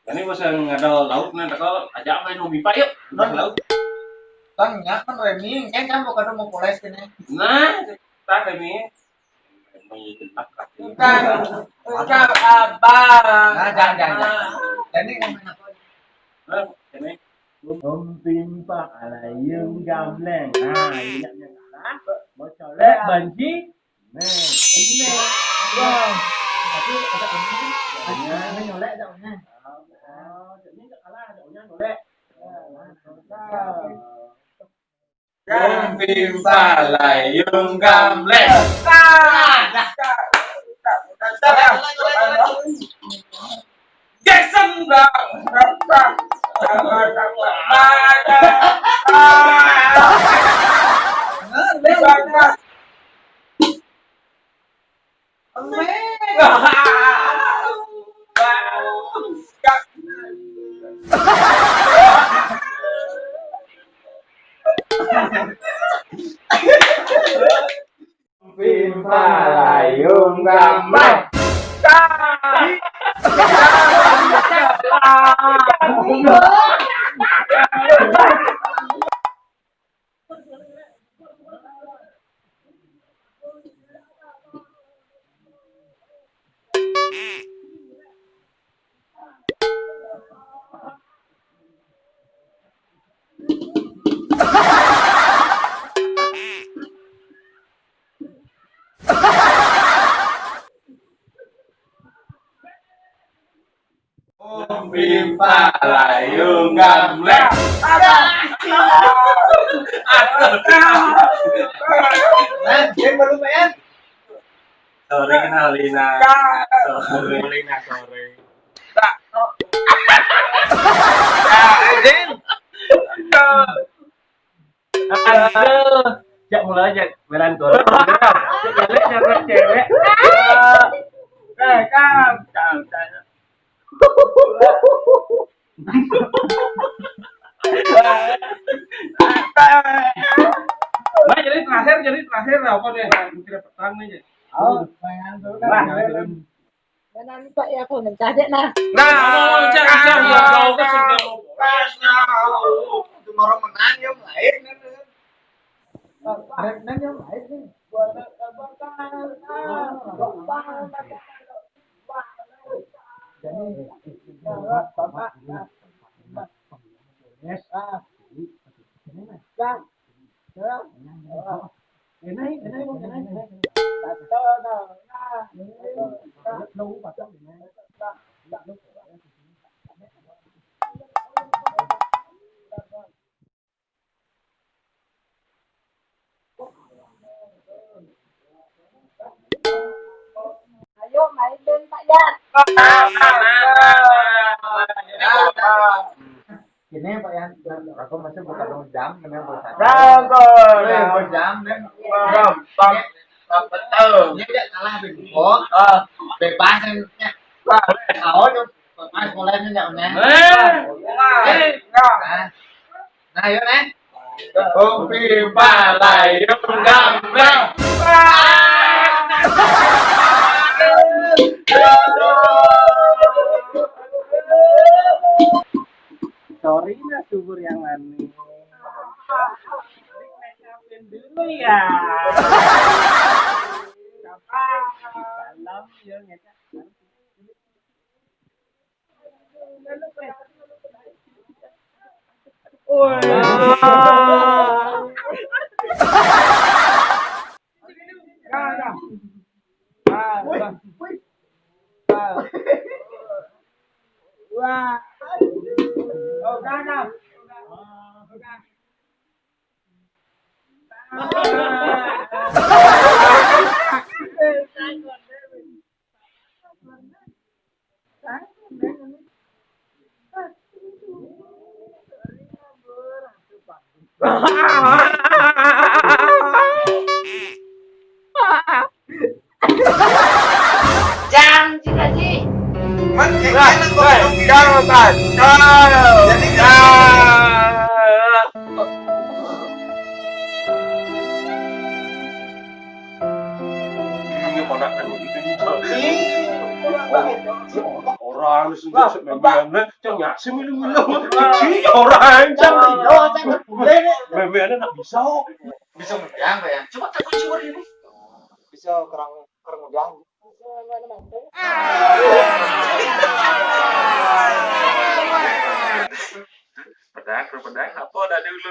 Ini masa ada laut nih, kalau ajak main hobi pak yuk, udah laut. Tanya kan Remi, kan mau kadang mau poles ini. Nah, tak Remi. Remi jenak kaki. Udah abang. Nah, jangan. Jadi ngomongin apa? Ini. Pimpa alayum gamleng. Nah, ingatnya kalah. Mau colek banci. Nah, ini. Wah. Tapi ada ini. Ada nyolek daunnya. Oh, jadi enggak kalah daunnya nyolek. Pimpa alayum gamleng. Jason Pimpa alayum gamleng. Pimpa alayum gamleng. Dia baru main. Sorry kenal Lina. Sorry Lina, sorry. Aduh, jak mulai aja belan korek. Jelek nyerang cewek. Kang. Nah, jadi terakhir apa deh? Kira petang nih. Oh, main dulu kan. Nanti Pak ya aku mencah dek nah. Nah, jangan ya kau ke sudah Cuma orang menang yang lain. Menang yang lain nih. Ayo main lên Pak ya. Ini Pak Yan, aku masih bukan jam, ini berjam. Berjam dan betul. Ini tidak kalah bego. Bebas kan. Tahu tuh, mas mulai nyaknya. Nah, yuk nih. Pimpa alayum gamleng. Sorry nah subur yang manis. Make-upin dulu ya. Dalam ya ngecap. Wah. Oh, gagal. Jangan sih Haji. Ora Wah, sudah memang trong nhà xem milu chỉ orang jangan Jangan boleh nih. memang nak bisa. Bisa menjang Pak ya. Coba tak coba ini. Bisa kerang kerang udang. Pedang apa dah dulu.